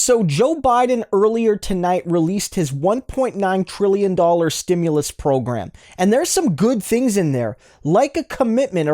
So Joe Biden earlier tonight released his $1.9 trillion stimulus program. And there's some good things in there, like a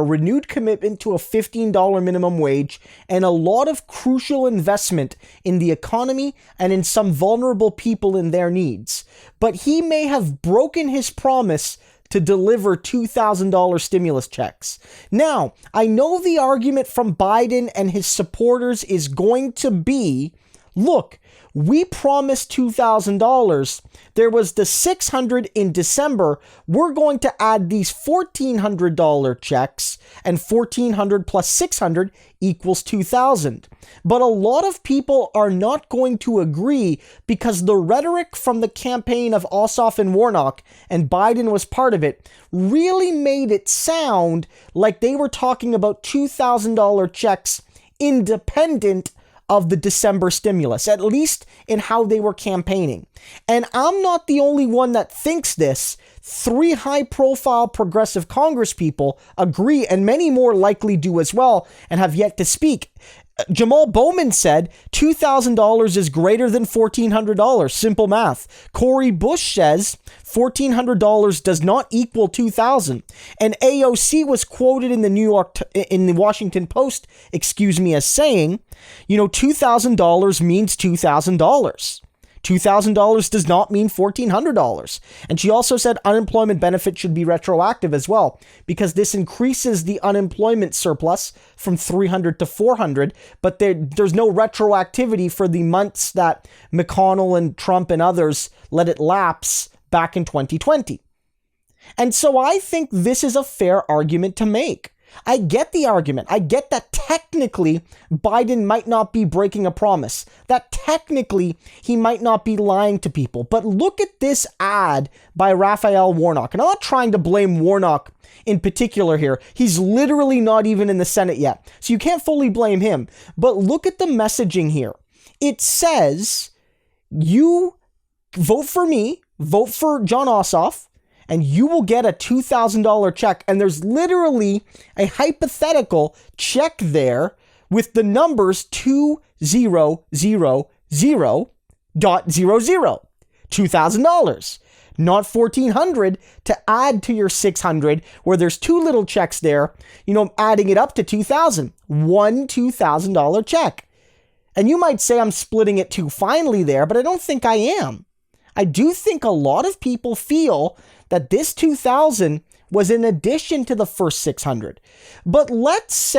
renewed commitment to a $15 minimum wage and a lot of crucial investment in the economy and in some vulnerable people in their needs. But he may have broken his promise to deliver $2,000 stimulus checks. Now, I know the argument from Biden and his supporters is going to be, look, we promised $2,000. There was the $600 in December. We're going to add these $1,400 checks, and $1,400 plus $600 equals $2,000. But a lot of people are not going to agree because the rhetoric from the campaign of Ossoff and Warnock, and Biden was part of it, really made it sound like they were talking about $2,000 checks independent of the December stimulus, at least in how they were campaigning. And I'm not the only one that thinks this. 3 high-profile progressive congresspeople agree, and many more likely do as well, and have yet to speak. Jamaal Bowman said $2,000 is greater than $1,400. Simple math. Cori Bush says $1,400 does not equal $2,000. And AOC was quoted in the Washington Post, as saying, $2,000 means $2,000. $2,000 does not mean $1,400. And she also said unemployment benefit should be retroactive as well, because this increases the unemployment surplus from 300 to 400, but there's no retroactivity for the months that McConnell and Trump and others let it lapse back in 2020. And so I think this is a fair argument to make. I get the argument. I get that technically Biden might not be breaking a promise, that technically he might not be lying to people. But look at this ad by Raphael Warnock. And I'm not trying to blame Warnock in particular here. He's literally not even in the Senate yet, so you can't fully blame him. But look at the messaging here. It says, you vote for me, vote for John Ossoff, and you will get a $2,000 check. And there's literally a hypothetical check there with the numbers 2000.00, $2,000, not $1,400 to add to your $600, where there's 2 little checks there, adding it up to $2,000, one $2,000 check. And you might say I'm splitting it too finely there, but I don't think I am. I do think a lot of people feel that this 2,000 was in addition to the first 600. But let's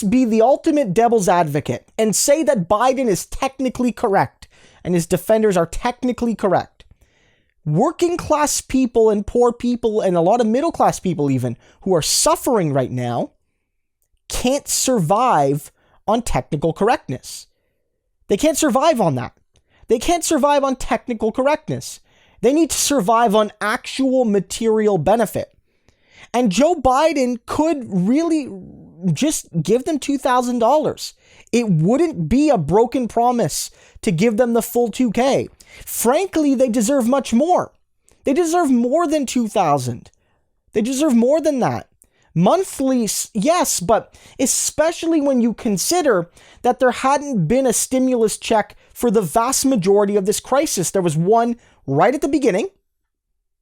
be the ultimate devil's advocate and say that Biden is technically correct and his defenders are technically correct. Working class people and poor people and a lot of middle class people even who are suffering right now can't survive on technical correctness. They can't survive on that. They can't survive on technical correctness. They need to survive on actual material benefit. And Joe Biden could really just give them $2,000. It wouldn't be a broken promise to give them the full $2,000. Frankly, they deserve much more. They deserve more than $2,000. They deserve more than that. Monthly, yes, but especially when you consider that there hadn't been a stimulus check for the vast majority of this crisis. There was one right at the beginning,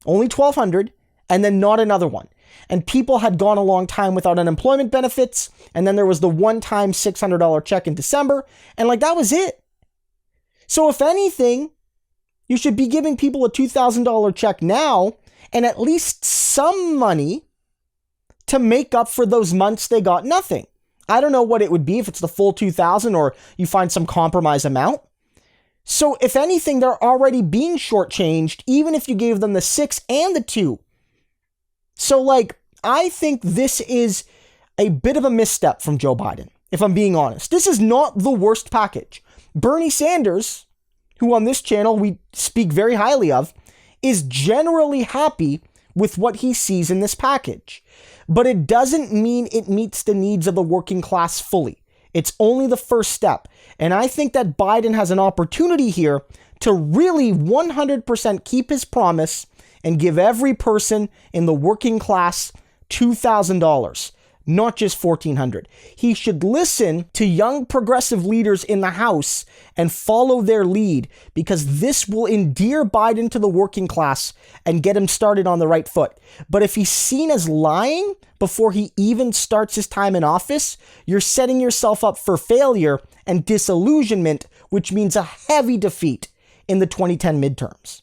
only $1,200, and then not another one. And people had gone a long time without unemployment benefits, and then there was the one-time $600 check in December, and that was it. So if anything, you should be giving people a $2,000 check now, and at least some money to make up for those months they got nothing. I don't know what it would be if it's the full 2,000 or you find some compromise amount. So if anything, they're already being shortchanged, even if you gave them the 6 and the 2. So I think this is a bit of a misstep from Joe Biden, if I'm being honest. This is not the worst package. Bernie Sanders, who on this channel we speak very highly of, is generally happy with what he sees in this package. But it doesn't mean it meets the needs of the working class fully. It's only the first step. And I think that Biden has an opportunity here to really 100% keep his promise and give every person in the working class $2,000. not just 1,400. He should listen to young progressive leaders in the House and follow their lead, because this will endear Biden to the working class and get him started on the right foot. But if he's seen as lying before he even starts his time in office, you're setting yourself up for failure and disillusionment, which means a heavy defeat in the 2010 midterms.